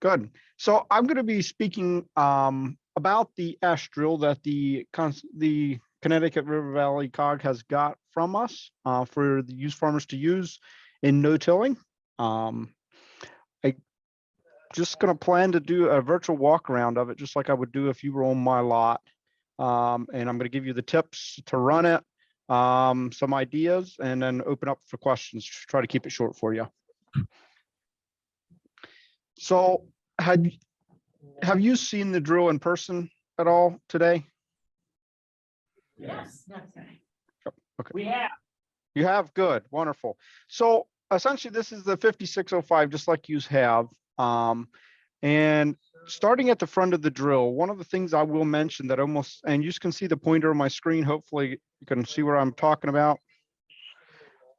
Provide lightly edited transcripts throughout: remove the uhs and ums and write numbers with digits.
Good. So I'm going to be speaking about the ash drill that the Connecticut River Valley Cog has got from us for the use farmers to use in no-tilling. I just going to plan to do a virtual walk around of it, just like I would do if you were on my lot. And I'm going to give you the tips to run it, some ideas, and then open up for questions. Try to keep it short for you. So have you seen the drill in person at all today? Yes. Okay. We have. You have? Good. Wonderful. So essentially this is the 5605, just like you have. And starting at the front of the drill, one of the things I will mention that almost, and you can see the pointer on my screen, hopefully you can see what I'm talking about.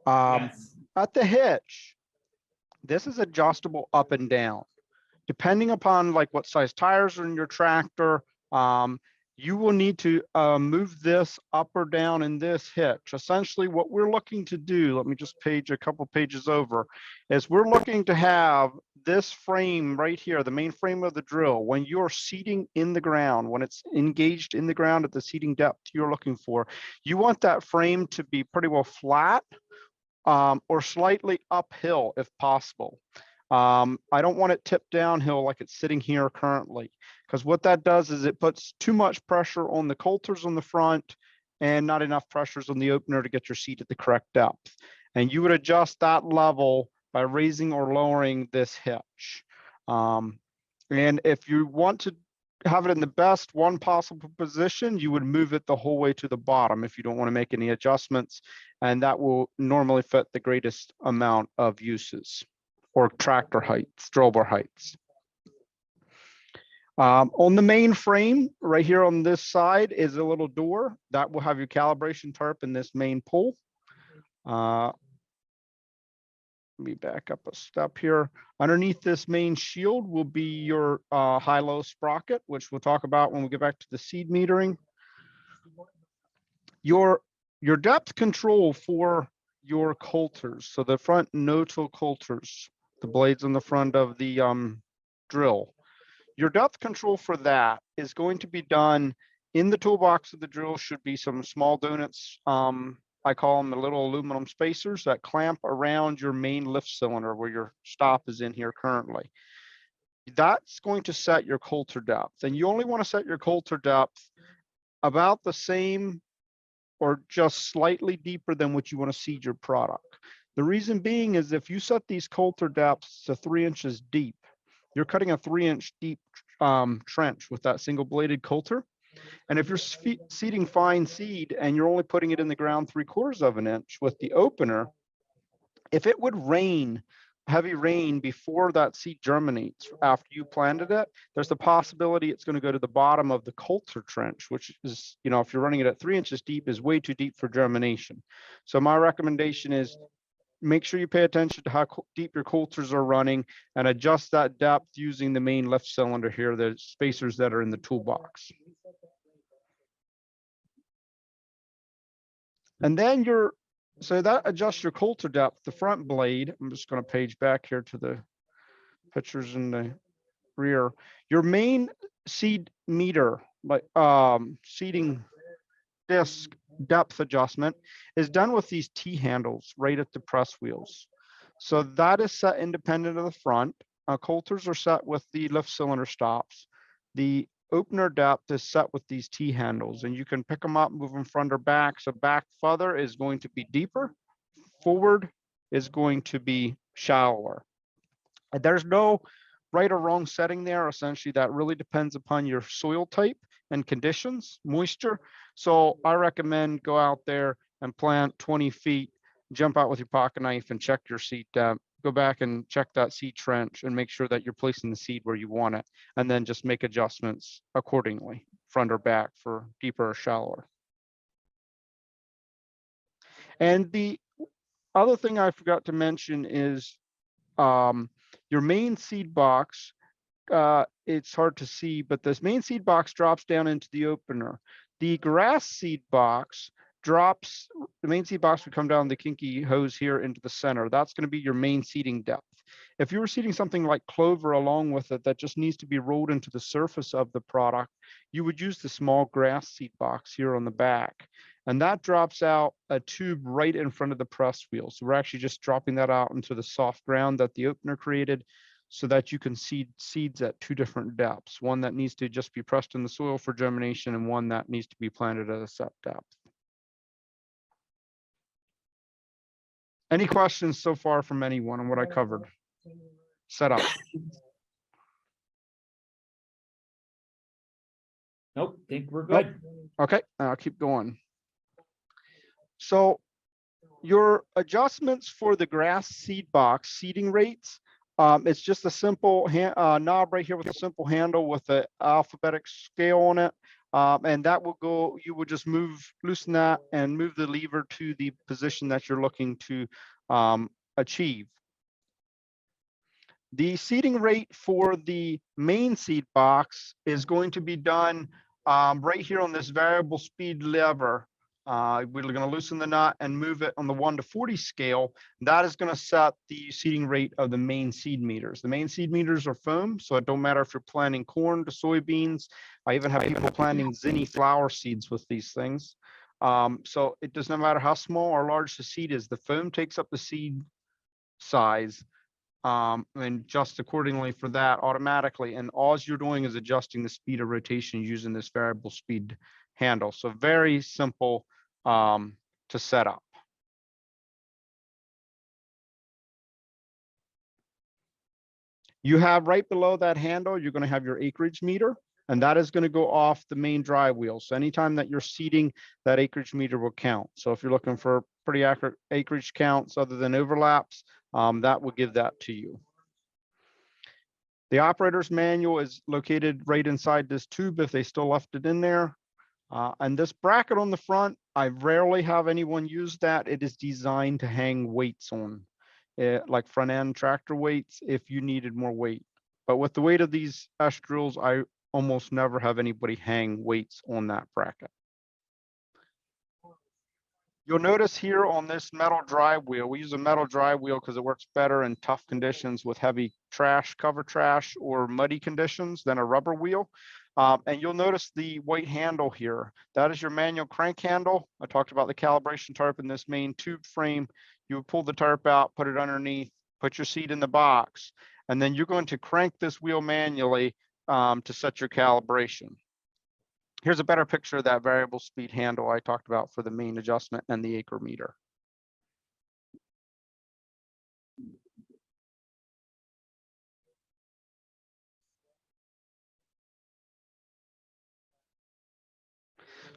Yes. At the hitch, this is adjustable up and down. Depending upon like what size tires are in your tractor, you will need to move this up or down in this hitch. Essentially what we're looking to do, let me just page a couple pages over, is we're looking to have this frame right here, the main frame of the drill, when you're seating in the ground, when it's engaged in the ground at the seating depth you're looking for, you want that frame to be pretty well flat or slightly uphill if possible. I don't want it tipped downhill like it's sitting here currently, because what that does is it puts too much pressure on the coulters on the front and not enough pressures on the opener to get your seat at the correct depth. And you would adjust that level by raising or lowering this hitch. And if you want to have it in the best one possible position, you would move it the whole way to the bottom if you don't want to make any adjustments, and that will normally fit the greatest amount of uses or tractor heights, drill bar heights. On the main frame, right here on this side is a little door that will have your calibration tarp in this main pull. Let me back up a step here. Underneath this main shield will be your high-low sprocket, which we'll talk about when we get back to the seed metering. Your depth control for your coulters, so the front no-till coulters, the blades on the front of the drill. Your depth control for that is going to be done in the toolbox of the drill. Should be some small donuts. I call them the little aluminum spacers that clamp around your main lift cylinder where your stop is in here currently. That's going to set your coulter depth, and you only want to set your coulter depth about the same or just slightly deeper than what you want to seed your product. The reason being is if you set these coulter depths to 3 inches deep, you're cutting a 3-inch deep trench with that single bladed coulter. And if you're seeding fine seed and you're only putting it in the ground 3/4 of an inch with the opener, if it would rain, heavy rain before that seed germinates after you planted it, there's the possibility it's going to go to the bottom of the coulter trench, which is, you know, if you're running it at 3 inches deep, is way too deep for germination. So my recommendation is make sure you pay attention to how deep your coulters are running and adjust that depth using the main lift cylinder here, the spacers that are in the toolbox. And then so that adjusts your coulter depth, the front blade. I'm just going to page back here to the pictures in the rear. Your main seed meter, like seeding disc depth adjustment, is done with these T handles right at the press wheels. So that is set independent of the front. Coulters are set with the lift cylinder stops. The opener depth is set with these T handles, and you can pick them up, move them front or back. So back further is going to be deeper, forward is going to be shallower. And there's no right or wrong setting there. Essentially, that really depends upon your soil type and conditions, moisture. So I recommend go out there and plant 20 feet, jump out with your pocket knife and check your seed depth. Go back and check that seed trench and make sure that you're placing the seed where you want it, and then just make adjustments accordingly, front or back for deeper or shallower. And the other thing I forgot to mention is your main seed box. It's hard to see, but this main seed box drops down into the opener. The grass seed box drops, the main seed box would come down the kinky hose here into the center. That's going to be your main seeding depth. If you were seeding something like clover along with it that just needs to be rolled into the surface of the product, you would use the small grass seed box here on the back. And that drops out a tube right in front of the press wheel. So we're actually just dropping that out into the soft ground that the opener created so that you can seed seeds at 2 different depths, one that needs to just be pressed in the soil for germination and one that needs to be planted at a set depth. Any questions so far from anyone on what I covered? Setup. Nope, think we're good. Okay, I'll keep going. So your adjustments for the grass seed box seeding rates, it's just a simple knob right here with a simple handle with the alphabetic scale on it. And that will go, you will just loosen that and move the lever to the position that you're looking to achieve. The seeding rate for the main seed box is going to be done right here on this variable speed lever. We're going to loosen the nut and move it on the 1 to 40 scale. That is going to set the seeding rate of the main seed meters. The main seed meters are foam, so it don't matter if you're planting corn to soybeans. I even have people planting zinni flower seeds with these things. So it does not matter how small or large the seed is. The foam takes up the seed size and adjust accordingly for that automatically. And all you're doing is adjusting the speed of rotation using this variable speed handle. So very simple to set up. You have right below that handle, you're going to have your acreage meter, and that is going to go off the main drive wheel. So anytime that you're seeding, that acreage meter will count. So if you're looking for pretty accurate acreage counts other than overlaps, that will give that to you. The operator's manual is located right inside this tube if they still left it in there. And this bracket on the front, I rarely have anyone use that. It is designed to hang weights on, like front end tractor weights if you needed more weight. But with the weight of these S drills, I almost never have anybody hang weights on that bracket. You'll notice here on this metal drive wheel, we use a metal drive wheel because it works better in tough conditions with heavy trash, cover trash, or muddy conditions than a rubber wheel. And you'll notice the white handle here. That is your manual crank handle. I talked about the calibration tarp in this main tube frame. You would pull the tarp out, put it underneath, put your seed in the box, and then you're going to crank this wheel manually to set your calibration. Here's a better picture of that variable speed handle I talked about for the main adjustment and the acre meter.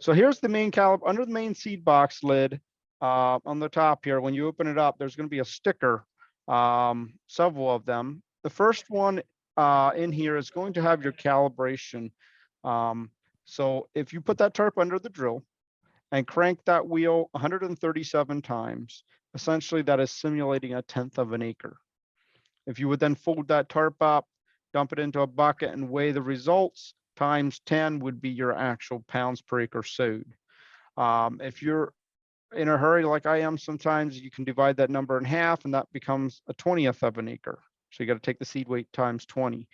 So here's the main under the main seed box lid on the top here. When you open it up, there's going to be a sticker, several of them. The first one in here is going to have your calibration. So if you put that tarp under the drill and crank that wheel 137 times, essentially that is simulating 1/10 of an acre. If you would then fold that tarp up, dump it into a bucket and weigh the results, times 10 would be your actual pounds per acre sowed. If you're in a hurry like I am sometimes, you can divide that number in half and that becomes 1/20 of an acre. So you got to take the seed weight times 20.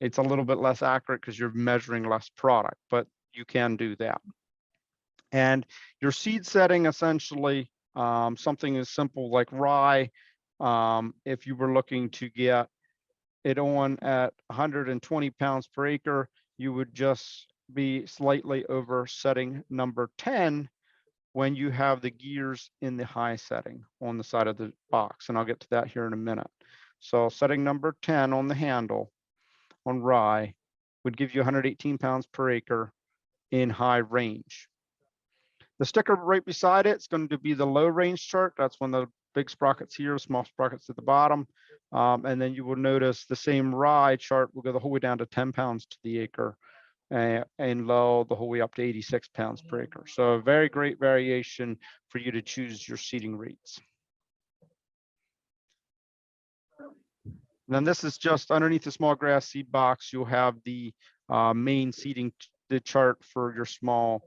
It's a little bit less accurate because you're measuring less product, but you can do that. And your seed setting, essentially, something as simple like rye, if you were looking to get it on at 120 pounds per acre, you would just be slightly over setting number 10 when you have the gears in the high setting on the side of the box. And I'll get to that here in a minute. So setting number 10 on the handle on rye would give you 118 pounds per acre in high range. The sticker right beside it is going to be the low range chart. That's when the big sprockets here, small sprockets at the bottom. And then you will notice the same rye chart will go the whole way down to 10 pounds to the acre and low the whole way up to 86 pounds per acre. So a very great variation for you to choose your seeding rates. And then this is just underneath the small grass seed box. You'll have the main seeding, the chart for your small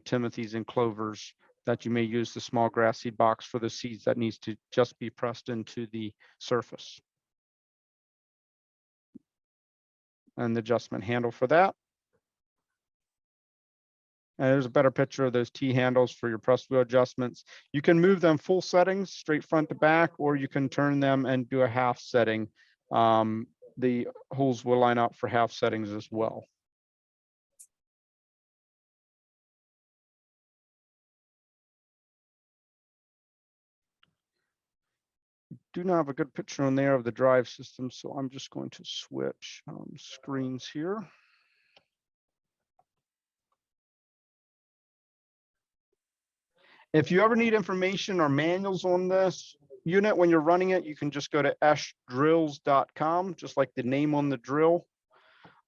timothies and clovers that you may use the small grass seed box for the seeds that needs to just be pressed into the surface. and the adjustment handle for that. And there's a better picture of those T handles for your press wheel adjustments. You can move them full settings, straight front to back, or you can turn them and do a half setting. The holes will line up for half settings as well. Do not have a good picture on there of the drive system, so I'm just going to switch screens here. If you ever need information or manuals on this unit when you're running it, you can just go to sdrills.com, just like the name on the drill,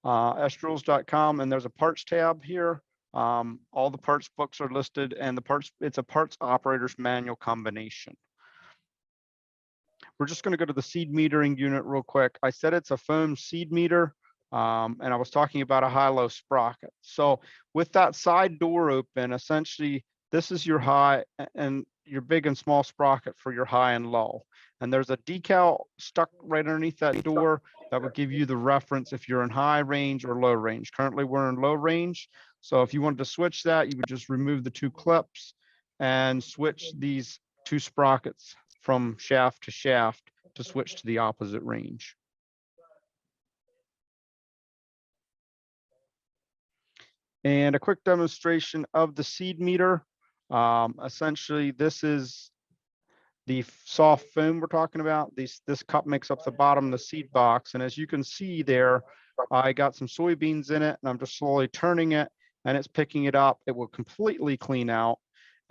sdrills.com, and there's a parts tab here. All the parts books are listed, and the parts, it's a parts operator's manual combination. We're just going to go to the seed metering unit real quick. I said it's a foam seed meter, and I was talking about a high-low sprocket. So with that side door open, essentially, this is your high and your big and small sprocket for your high and low. And there's a decal stuck right underneath that door that would give you the reference if you're in high range or low range. Currently, we're in low range. So if you wanted to switch that, you would just remove the two clips and switch these two sprockets from shaft to shaft to switch to the opposite range. And a quick demonstration of the seed meter. Essentially, this is the soft foam we're talking about. This cup makes up the bottom of the seed box. And as you can see there, I got some soybeans in it, and I'm just slowly turning it, and it's picking it up. It will completely clean out.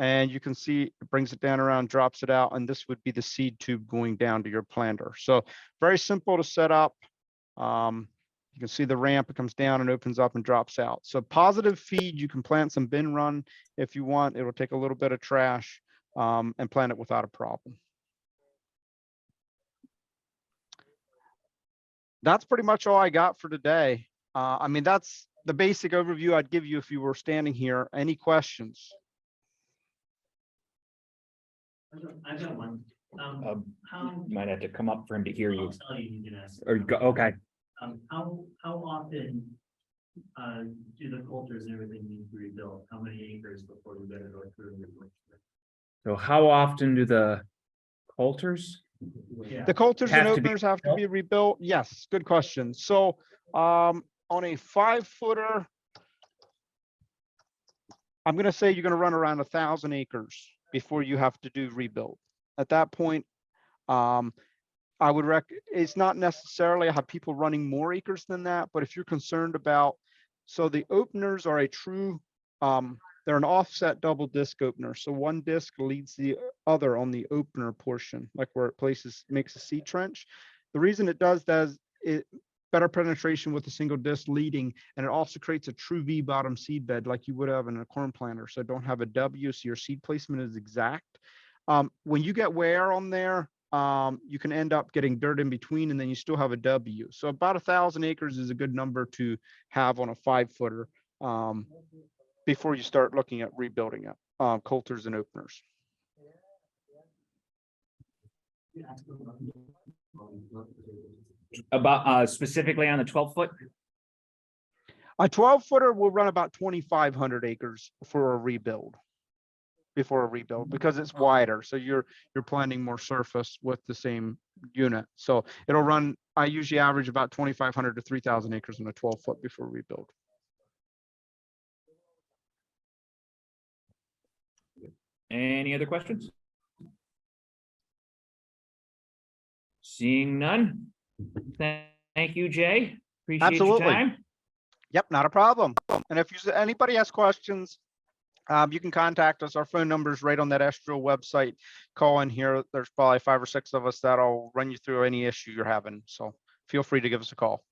And you can see it brings it down around, drops it out, and this would be the seed tube going down to your planter. So very simple to set up. You can see the ramp, it comes down and opens up and drops out. So positive feed, you can plant some bin run if you want. It will take a little bit of trash and plant it without a problem. That's pretty much all I got for today. I mean, that's the basic overview I'd give you if you were standing here. Any questions? I've got one. How You might have to come up for him to hear you. I'll tell you can ask. Or go, okay. How often do the coulters and everything need to be rebuilt? How many acres before we better go through and replace it? So how often do the coulters? Yeah. The coulters and Have to be openers have to be rebuilt. Yes, good question. So on a 5-footer, I'm going to say you're going to run around 1,000 acres before you have to do rebuild. At that point, I would it's not necessarily I have people running more acres than that, but if you're concerned about, so the openers are a true, they're an offset double disc opener. So one disc leads the other on the opener portion, like where it makes a seed trench. The reason it does that is it better penetration with a single disc leading, and it also creates a true V bottom seed bed like you would have in a corn planter. So don't have a W, so your seed placement is exact. When you get wear on there, you can end up getting dirt in between, and then you still have a W. So about 1,000 acres is a good number to have on a 5-footer before you start looking at rebuilding it, coulters and openers. About specifically on the 12-foot? A 12-footer will run about 2,500 acres for a rebuild. Before a rebuild, because it's wider, so you're planting more surface with the same unit. So it'll run, I usually average about 2,500 to 3,000 acres on a 12-foot before rebuild. Any other questions? Seeing none. Thank you, Jay. Appreciate Absolutely. your time. Yep, not a problem. And if anybody has questions, you can contact us. Our phone number is right on that Estro website. Call in here. There's probably 5 or 6 of us that'll run you through any issue you're having. So feel free to give us a call.